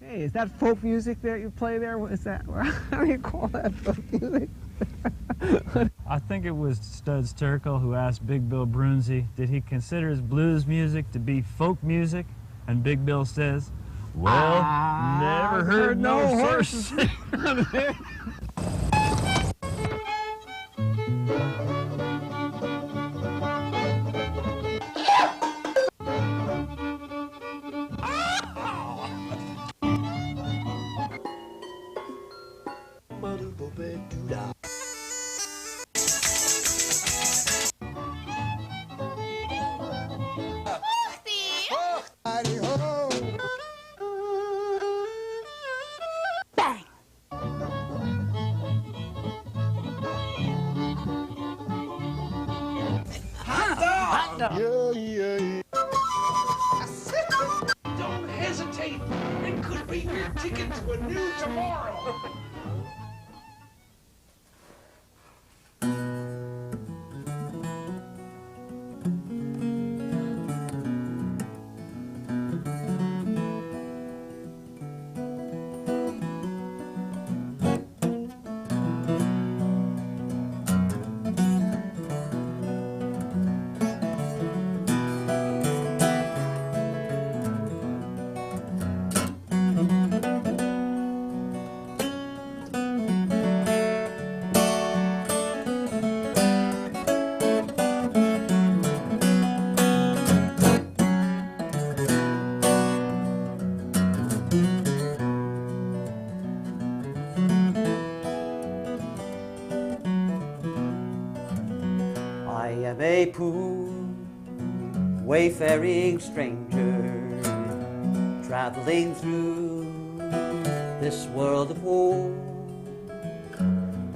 Hey, is that folk music that you play there? What is that? How do you call that folk music? I think it was Studs Terkel who asked Big Bill Brunzi, did he consider his blues music to be folk music? And Big Bill says, well, never heard no horses. Don't hesitate. It could be your ticket to a new tomorrow. I am a poor, wayfaring stranger, traveling through this world of woe.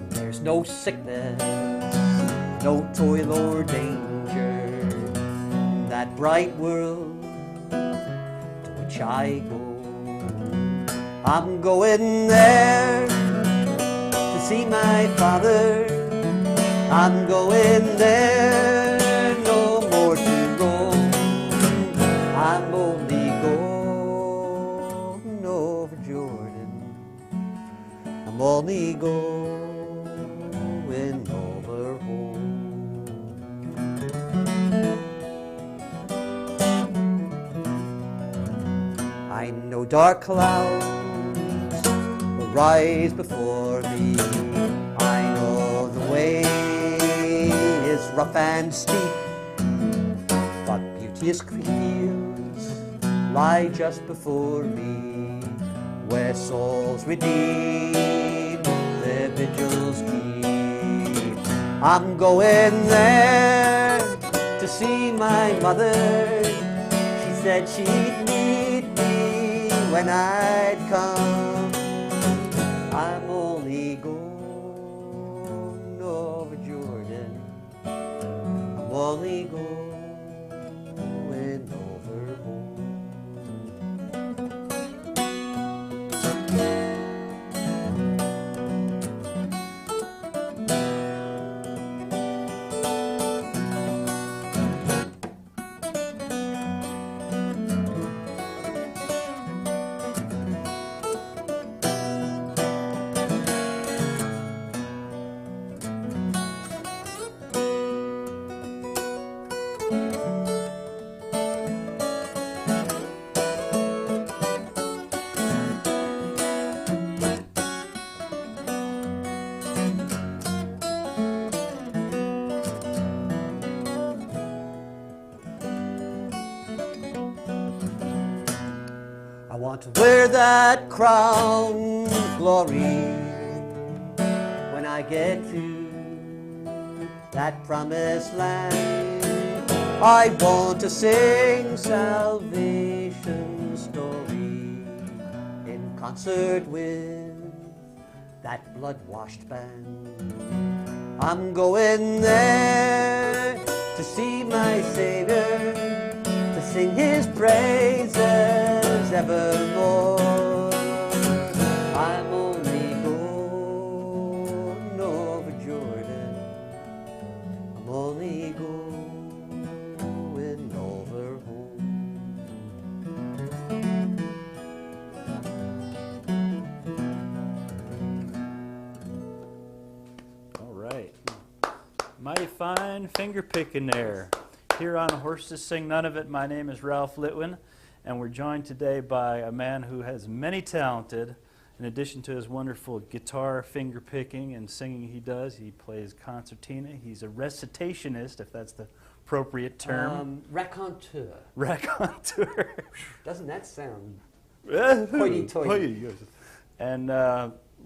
There's no sickness, no toil or danger in that bright world to which I go. I'm going there to see my father. I'm going there, no more to go. I'm only going over Jordan. I'm only going over home. I know dark clouds will rise before me. I know the way is rough and steep, but beauteous fields lie just before me, where souls redeemed their vigils keep. I'm going there to see my mother. She said she'd meet me when I'd come. I'm only going over Jordan. I'm only going over home. I want to wear that crown of glory when I get to that promised land. I want to sing salvation's story in concert with that blood-washed band. I'm going there to see my Savior, to sing his praises evermore. I'm only going over Jordan. I'm only going over home. Mighty fine finger picking there. Here on Horses Sing None of It, my name is Ralph Litwin, and we're joined today by a man who has many talented. In addition to his wonderful guitar finger picking and singing he does, he plays concertina. He's a recitationist, if that's the appropriate term. Raconteur. Raconteur. Doesn't that sound hoity-toity? Yes. And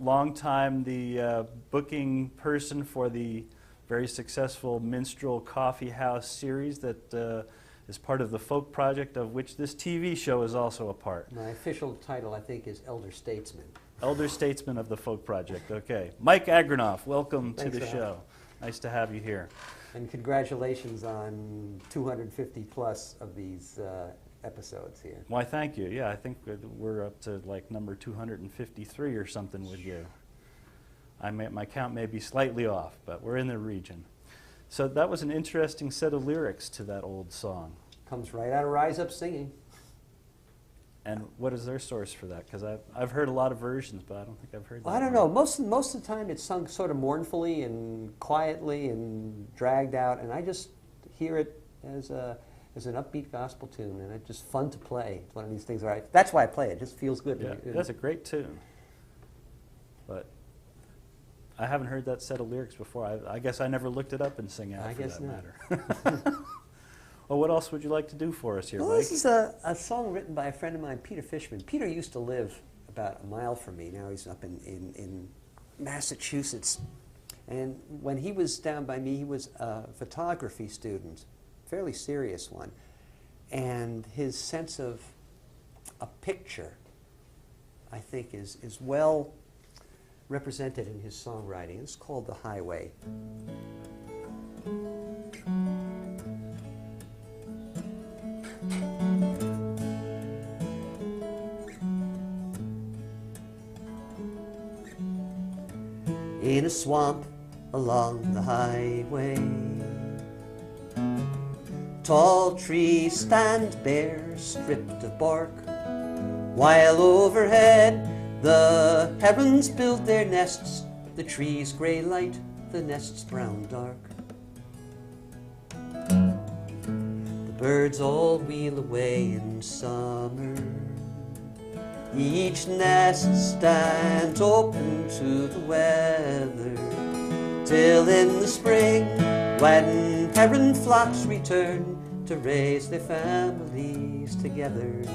long time the booking person for the very successful Minstrel Coffee House series that is part of the folk project of which this TV show is also a part. My official title, I think, is Elder Statesman. Elder Statesman of the Folk Project, okay. Mike Agranoff, welcome Thanks, to the show. Nice to have you here. And congratulations on 250 plus of these episodes here. Why, thank you. Yeah, I think we're up to like number 253 or something with you. My count may be slightly off, but we're in the region. So that was an interesting set of lyrics to that old song. Comes right out of Rise Up Singing. And what is their source for that? Because I've heard a lot of versions, but I don't think I've heard that. Well, I don't know. Most of the time it's sung sort of mournfully and quietly and dragged out, and I just hear it as an upbeat gospel tune, and it's just fun to play. It's one of these things where that's why I play it. It just feels good. Yeah, that's a great tune. But I haven't heard that set of lyrics before. I guess I never looked it up and sing out for that matter. Well, what else would you like to do for us here, Well, Mike? this is a song written by a friend of mine, Peter Fishman. Peter used to live about a mile from me. Now he's up in Massachusetts. And when he was down by me, he was a photography student, fairly serious one. And his sense of a picture, I think, is well represented in his songwriting. It's called The Highway. In a swamp along the highway, tall trees stand bare, stripped of bark, while overhead the herons build their nests, the trees grey light, the nests brown dark. The birds all wheel away in summer, each nest stands open to the weather, till in the spring, when heron flocks return to raise their families together.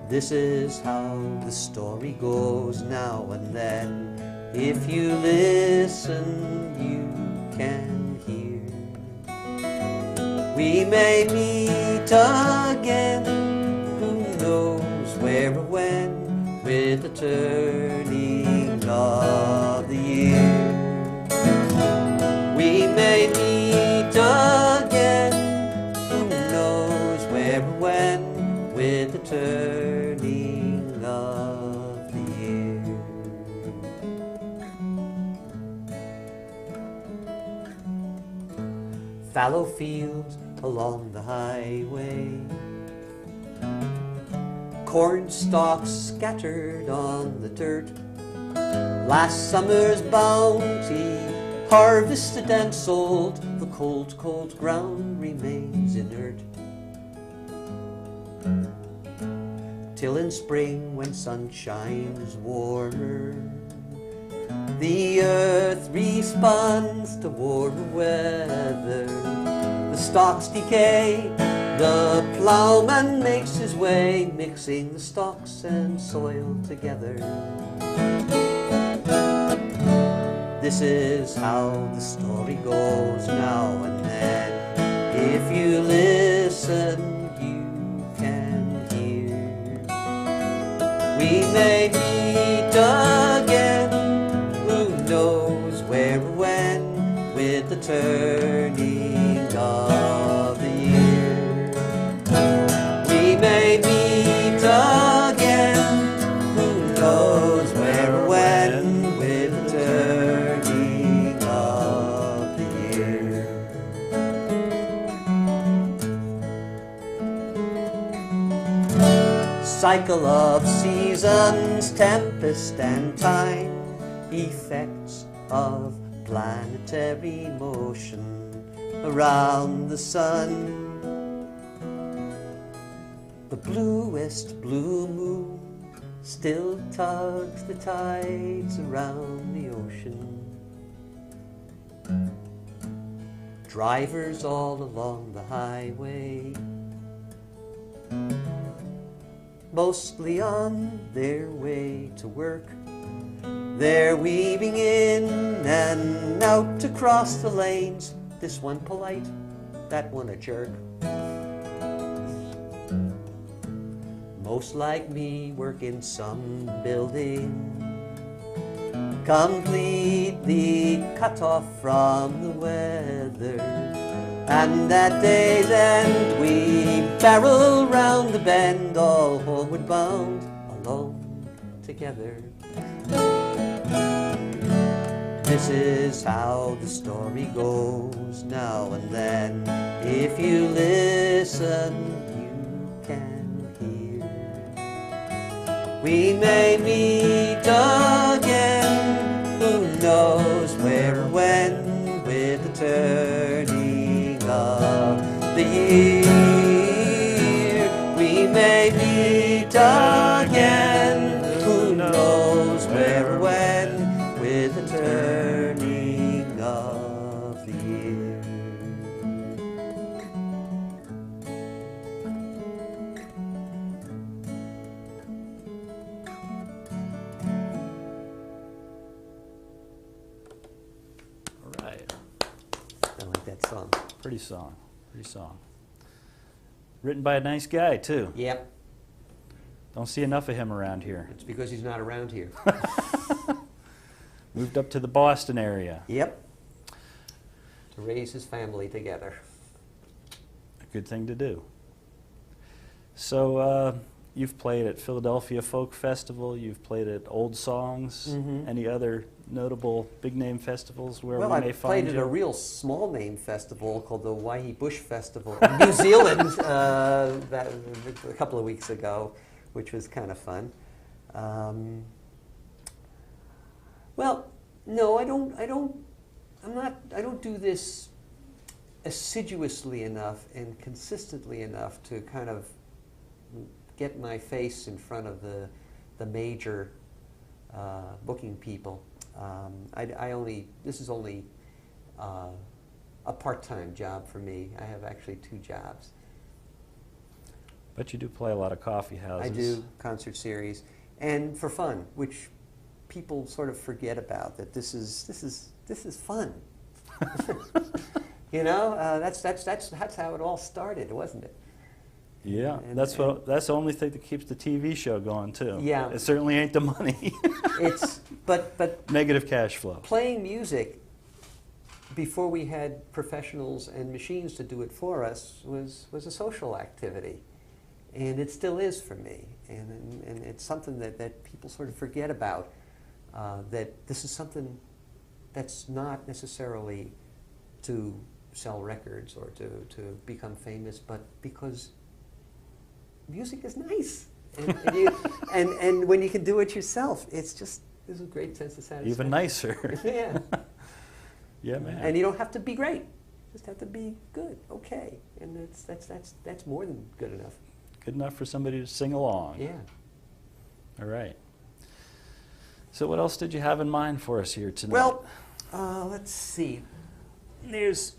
This is how the story goes now and then. If you listen, you can hear. We may meet again, knows where or when, with the turning of the year. We may meet again, who knows where or when, with the turning of the year. Fallow fields along the highway, corn stalks scattered on the dirt, last summer's bounty harvested and sold, the cold, cold ground remains inert. Till in spring, when sunshine is warmer, the earth responds to warmer weather. The stalks decay, the plowman makes his way, mixing the stalks and soil together. This is how the story goes now and then. If you listen, you can hear. We may meet again, who knows where or when, with the turning of the year. We may meet again, who knows where or when, with the turning of the year. Cycle of seasons, tempest and time, effects of planetary motion around the sun. The bluest blue moon still tugs the tides around the ocean. Drivers all along the highway, mostly on their way to work. They're weaving in and out across the lanes, this one polite, that one a jerk. Most like me work in some building completely cut off from the weather. And at day's end we barrel round the bend, all homeward bound, alone together. This is how the story goes now and then. If you listen, you can hear. We may meet again, who knows where or when, with the turning of the year. We may meet again, who knows where or when, with the turning of the year. All right. I like that song. Pretty song. Pretty song. Written by a nice guy, too. Yep, Don't see enough of him around here. it's because he's not around here. Moved up to the Boston area. Yep, to raise his family together. A good thing to do. So, you've played at Philadelphia Folk Festival. You've played at Old Songs. Mhm. Any other notable big-name festivals where Well, we I may played find at you? a real small name festival called the Waihi Bush Festival in New Zealand that, a couple of weeks ago, which was kind of fun. Well, no, I don't do this assiduously enough and consistently enough to kind of get my face in front of the major booking people. This is only a part-time job for me. I have actually 2 jobs. But you do play a lot of coffee houses. I do concert series, and for fun, which people sort of forget about. That this is fun. You know, that's how it all started, wasn't it? Yeah, And- that's the only thing that keeps the TV show going too. Yeah. It certainly ain't the money. It's but Negative cash flow. playing music before we had professionals and machines to do it for us was a social activity, and it still is for me. And it's something that people sort of forget about. That this is something that's not necessarily to sell records or to become famous, but because music is nice. And when you can do it yourself, there's a great sense of satisfaction. Even nicer. Yeah. Yeah, man. And you don't have to be great. You just have to be good, okay. And that's more than good enough. Good enough for somebody to sing along. Yeah. All right. So what else did you have in mind for us here tonight? Well, let's see. There's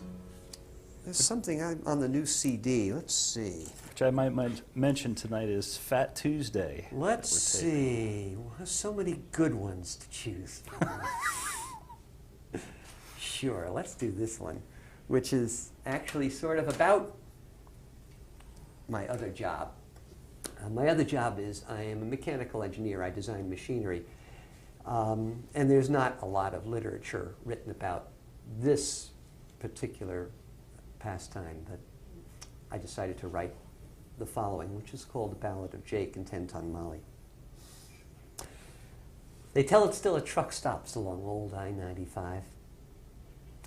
something on the new CD. Let's see. Which I might mention tonight is Fat Tuesday. Let's that we're taking. see. Well, so many good ones to choose from. Sure, let's do this one, which is actually sort of about my other job. My other job is I am a mechanical engineer. I design machinery. And there's not a lot of literature written about this particular pastime, but I decided to write the following, which is called The Ballad of Jake and 10-Ton Molly. They tell it still at truck stops along old I-95.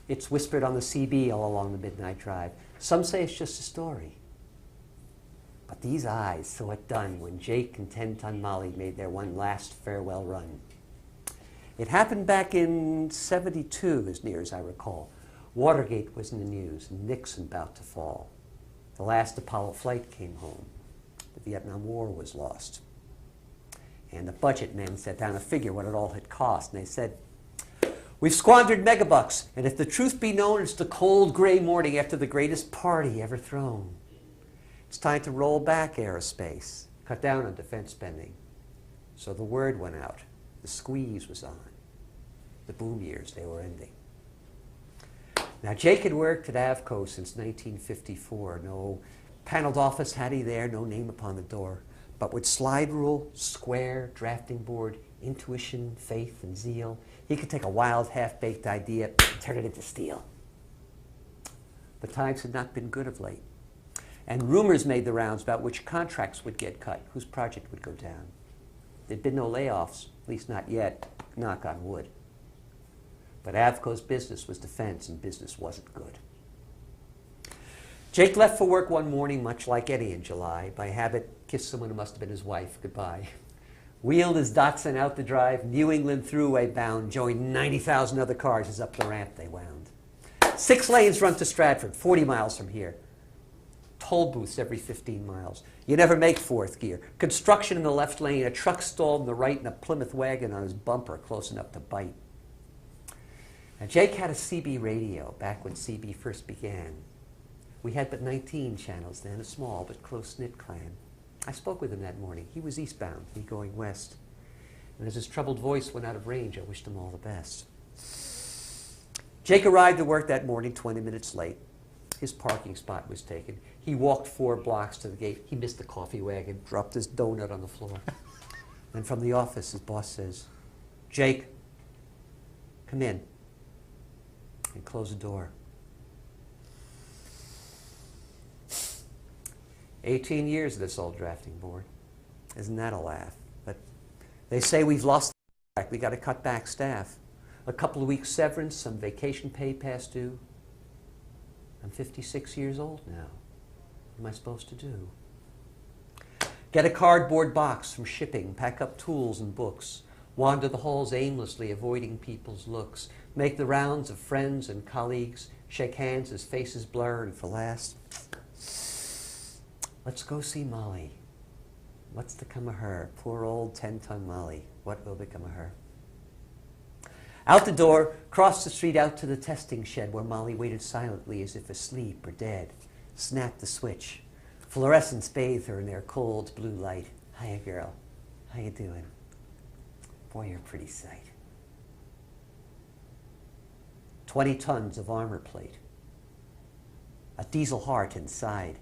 It's whispered on the CB all along the midnight drive. Some say it's just a story. But these eyes saw it done when Jake and 10-Ton Molly made their one last farewell run. It happened back in '72, as near as I recall. Watergate was in the news, and Nixon about to fall. The last Apollo flight came home. The Vietnam War was lost. And the budget men set down a figure what it all had cost, and they said, "We've squandered megabucks, and if the truth be known, it's the cold gray morning after the greatest party ever thrown. It's time to roll back aerospace, cut down on defense spending." So the word went out. The squeeze was on. The boom years, they were ending. Now, Jake had worked at Avco since 1954. No paneled office had he there, no name upon the door. But with slide rule, square, drafting board, intuition, faith, and zeal, he could take a wild, half-baked idea, turn it into steel. The times had not been good of late. And rumors made the rounds about which contracts would get cut, whose project would go down. There'd been no layoffs, at least not yet, knock on wood. But Avco's business was defense, and business wasn't good. Jake left for work one morning, much like Eddie in July. By habit, kissed someone who must have been his wife goodbye. Wheeled his Datsun out the drive, New England Thruway bound, joined 90,000 other cars as up the ramp they wound. 6 lanes run to Stratford, 40 miles from here. Toll booths every 15 miles. You never make fourth gear. Construction in the left lane, a truck stalled in the right, and a Plymouth wagon on his bumper close enough to bite. Now, Jake had a CB radio back when CB first began. We had but 19 channels then, a small but close-knit clan. I spoke with him that morning. He was eastbound, me going west. And as his troubled voice went out of range, I wished him all the best. Jake arrived at work that morning 20 minutes late. His parking spot was taken. He walked 4 blocks to the gate. He missed the coffee wagon, dropped his donut on the floor. And from the office, his boss says, "Jake, come in," and close the door. 18 years of this old drafting board. Isn't that a laugh? But they say we've lost the track. We got to cut back staff. A couple of weeks severance, some vacation pay past due. I'm 56 years old now. What am I supposed to do? Get a cardboard box from shipping, pack up tools and books, wander the halls aimlessly, avoiding people's looks, make the rounds of friends and colleagues, shake hands as faces blur, and for last, let's go see Molly. What's to come of her? Poor old 10-ton Molly. What will become of her? Out the door, crossed the street out to the testing shed where Molly waited silently as if asleep or dead. Snapped the switch. Fluorescents bathed her in their cold blue light. "Hiya, girl. How you doing? Boy, you're a pretty sight." 20 tons of armor plate. A diesel heart inside.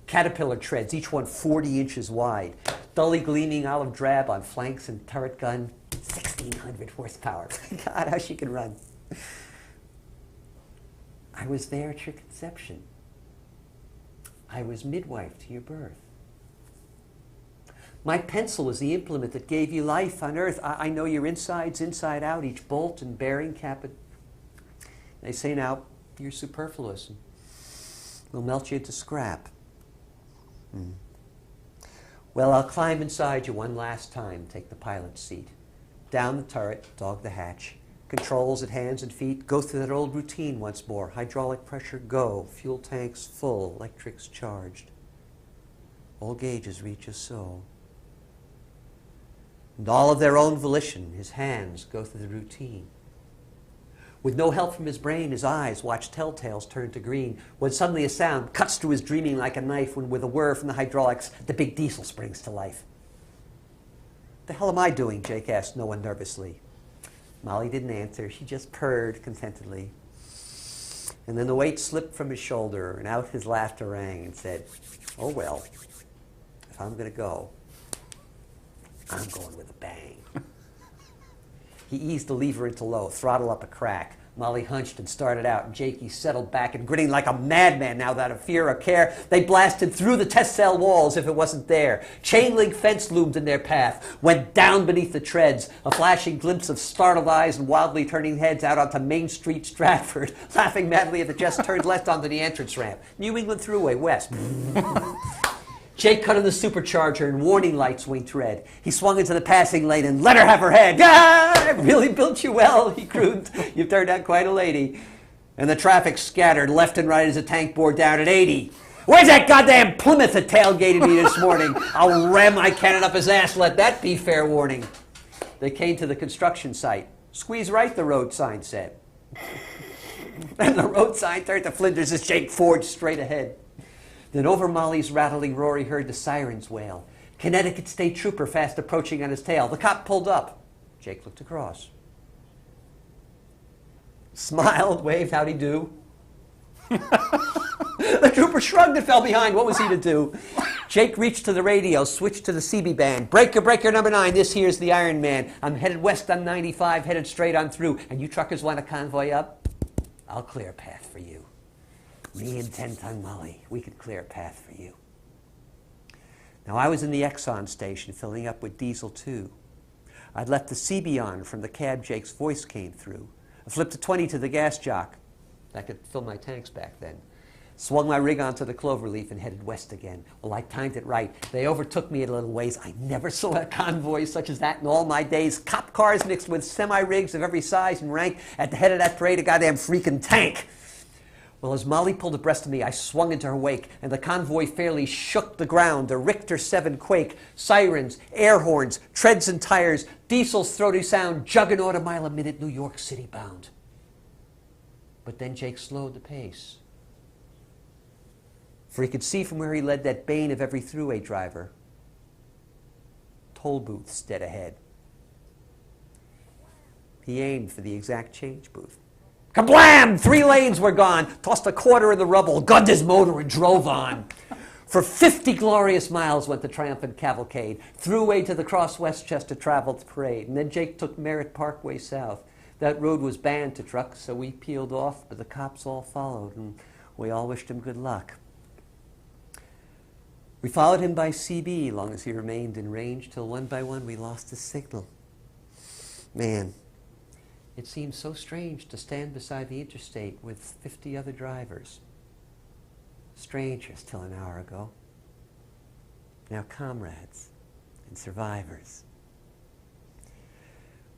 Caterpillar treads, each one 40 inches wide. Dully gleaming olive drab on flanks and turret gun. 1,600 horsepower. God, how she can run. I was there at your conception. I was midwife to your birth. My pencil was the implement that gave you life on earth. I know your insides inside out, each bolt and bearing cap. They say now you're superfluous and we'll melt you into scrap. Well, I'll climb inside you one last time, take the pilot's seat. Down the turret, dog the hatch. Controls at hands and feet, go through that old routine once more. Hydraulic pressure, go. Fuel tanks full, electrics charged. All gauges reach us so. And all of their own volition, his hands go through the routine. With no help from his brain, his eyes watch telltales turn to green, when suddenly a sound cuts through his dreaming like a knife, when with a whir from the hydraulics, the big diesel springs to life. "The hell am I doing?" Jake asked no one nervously. Molly didn't answer. She just purred contentedly. And then the weight slipped from his shoulder, and out his laughter rang and said, "Oh well, if I'm going to go, I'm going with a bang." He eased the lever into low, throttle up a crack. Molly hunched and started out, and Jakey settled back and grinning like a madman now without a fear or care. They blasted through the test cell walls if it wasn't there. Chain link fence loomed in their path, went down beneath the treads, a flashing glimpse of startled eyes and wildly turning heads out onto Main Street, Stratford, laughing madly as it just turned left onto the entrance ramp. New England Thruway, west. Jake cut on the supercharger and warning lights winked red. He swung into the passing lane and let her have her head. Ah, it really built you well, he crooned. You've turned out quite a lady. And the traffic scattered left and right as the tank bore down at 80. Where's that goddamn Plymouth that tailgated me this morning? I'll ram my cannon up his ass. Let that be fair warning. They came to the construction site. Squeeze right, the road sign said. And the road sign turned to flinders as Jake forged straight ahead. Then over Molly's rattling roar he heard the sirens wail. Connecticut State Trooper fast approaching on his tail. The cop pulled up. Jake looked across. Smiled, waved, how'd he do? The trooper shrugged and fell behind. What was he to do? Jake reached to the radio, switched to the CB band. Breaker, breaker number 9, this here's the Iron Man. I'm headed west on 95, headed straight on through. And you truckers want a convoy up? I'll clear a path for you. Me and 10-ton Molly, we could clear a path for you. Now, I was in the Exxon station filling up with diesel, too. I'd left the CB on from the cab Jake's voice came through. I flipped a 20 to the gas jock. I could fill my tanks back then. Swung my rig onto the cloverleaf and headed west again. Well, I timed it right. They overtook me at a little ways. I never saw a convoy such as that in all my days. Cop cars mixed with semi-rigs of every size and rank. At the head of that parade, a goddamn freaking tank. Well, as Molly pulled abreast of me, I swung into her wake, and the convoy fairly shook the ground, a Richter 7 quake. Sirens, air horns, treads and tires, diesel's throaty sound, juggernaut a mile a minute, New York City bound. But then Jake slowed the pace. For he could see from where he led that bane of every thruway driver. Toll booths dead ahead. He aimed for the exact change booth. Kablam! 3 lanes were gone. Tossed a quarter in the rubble, gunned his motor and drove on. For 50 glorious miles went the triumphant cavalcade. Thruway to the Cross Westchester traveled the parade. And then Jake took Merritt Parkway south. That road was banned to trucks, so we peeled off, but the cops all followed, and we all wished him good luck. We followed him by CB long as he remained in range, till one by one we lost his signal. Man, it seemed so strange to stand beside the interstate with 50 other drivers. Strangers till an hour ago. Now comrades and survivors.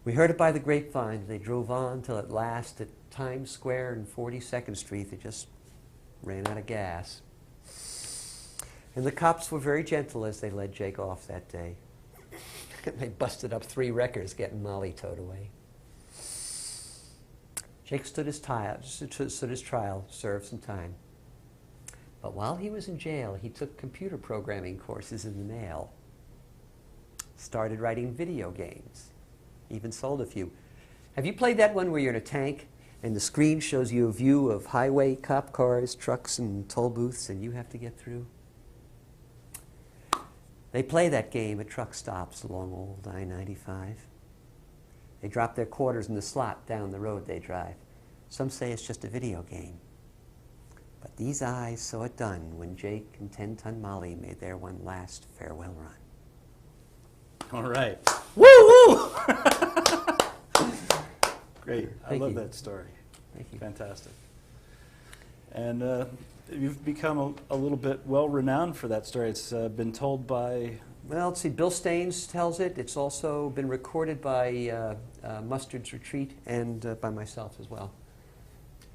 We heard it by the grapevine. They drove on till at last at Times Square and 42nd Street they just ran out of gas. And the cops were very gentle as they led Jake off that day. They busted up 3 wreckers getting Molly towed away. Jake stood his trial, served some time. But while he was in jail, he took computer programming courses in the mail. Started writing video games. Even sold a few. Have you played that one where you're in a tank and the screen shows you a view of highway, cop cars, trucks, and toll booths, and you have to get through? They play that game at truck stops along old I-95. They drop their quarters in the slot down the road they drive. Some say it's just a video game. But these eyes saw it done when Jake and 10-ton Molly made their one last farewell run. All right. Woo-woo! Great. I love that story. Thank you. Fantastic. And you've become a little bit well-renowned for that story. It's been told by... Well, let's see, Bill Staines tells it. It's also been recorded by Mustard's Retreat and by myself as well.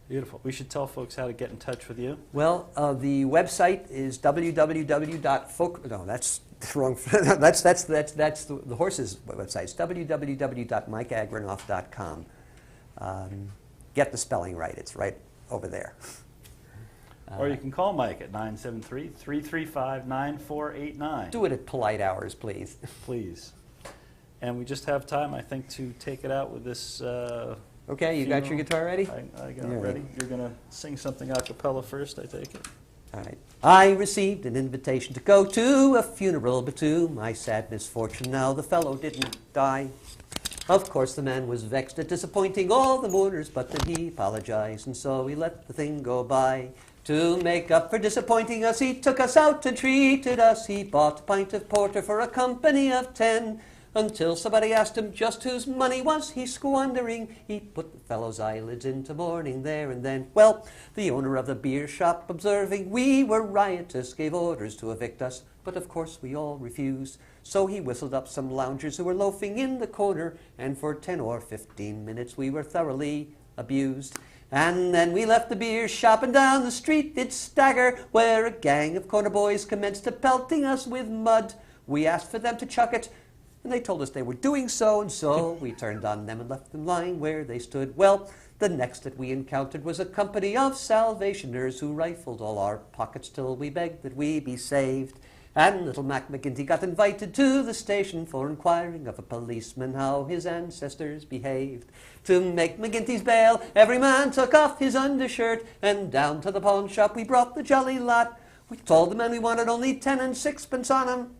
Beautiful. We should tell folks how to get in touch with you. Well, the website is www.folk... No, that's wrong. that's the horse's website. It's www.mikeagranoff.com. Get the spelling right. It's right over there. Or you can call Mike at 973-335-9489. Do it at polite hours, please. Please. And we just have time, I think, to take it out with this Okay, you got your guitar ready? I got it ready. You're going to sing something a cappella first, I take it. All right. I received an invitation to go to a funeral, but to my sad misfortune now the fellow didn't die. Of course the man was vexed at disappointing all the mourners, but then he apologized, and so he let the thing go by. To make up for disappointing us, he took us out and treated us. He bought a pint of porter for a company of 10. Until somebody asked him just whose money was he squandering. He put the fellow's eyelids into mourning there and then. Well, the owner of the beer shop, observing we were riotous, gave orders to evict us. but of course we all refused. So he whistled up some loungers who were loafing in the corner, and for 10 or 15 minutes we were thoroughly abused. And then we left the beer shop, and down the street did stagger, where a gang of corner boys commenced to pelting us with mud. We asked for them to chuck it, and they told us they were doing so, and so we turned on them and left them lying where they stood. Well, the next that we encountered was a company of Salvationers who rifled all our pockets till we begged that we be saved. And little Mac McGinty got invited to the station for inquiring of a policeman how his ancestors behaved. To make McGinty's bail, every man took off his undershirt, and down to the pawn shop we brought the jolly lot. We told the man we wanted only 10 and 6 on him.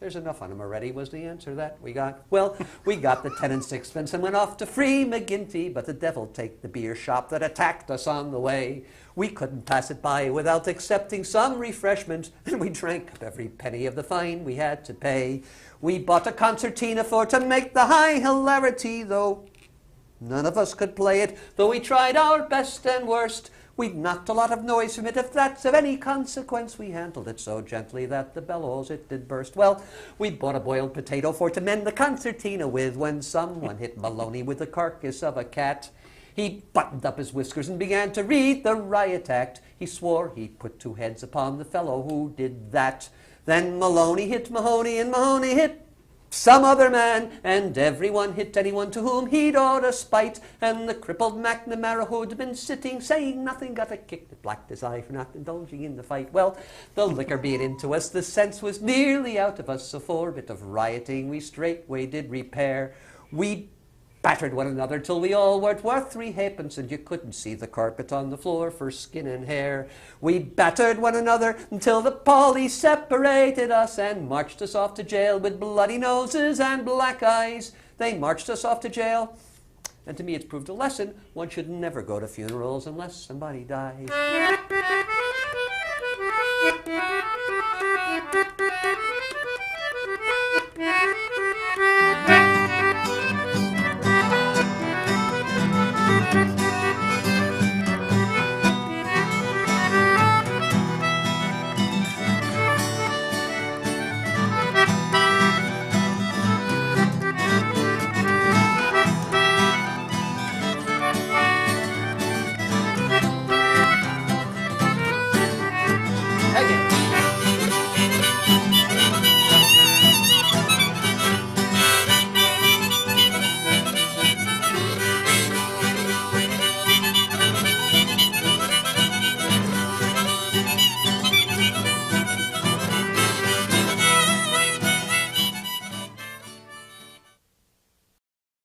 There's enough on him already, was the answer that we got. Well, we got the 10 and 6 and went off to free McGinty, but the devil take the beer shop that attacked us on the way. We couldn't pass it by without accepting some refreshment, and we drank up every penny of the fine we had to pay. We bought a concertina for to make the high hilarity, though none of us could play it, though we tried our best and worst. We knocked a lot of noise from it, if that's of any consequence. We handled it so gently that the bellows it did burst. Well, we bought a boiled potato for to mend the concertina with, when someone hit Maloney with the carcass of a cat. He buttoned up his whiskers and began to read the riot act. He swore he'd put 2 heads upon the fellow who did that. Then Maloney hit Mahoney, and Mahoney hit some other man, and everyone hit anyone to whom he'd ought to spite. And the crippled McNamara who'd been sitting saying nothing got a kick that blacked his eye for not indulging in the fight. Well, the liquor being into us, the sense was nearly out of us, so for a bit of rioting we straightway did repair. We battered one another till we all weren't worth 3 halfpence, and you couldn't see the carpet on the floor for skin and hair. We battered one another until the police separated us and marched us off to jail with bloody noses and black eyes. They marched us off to jail, and to me it's proved a lesson. One should never go to funerals unless somebody dies.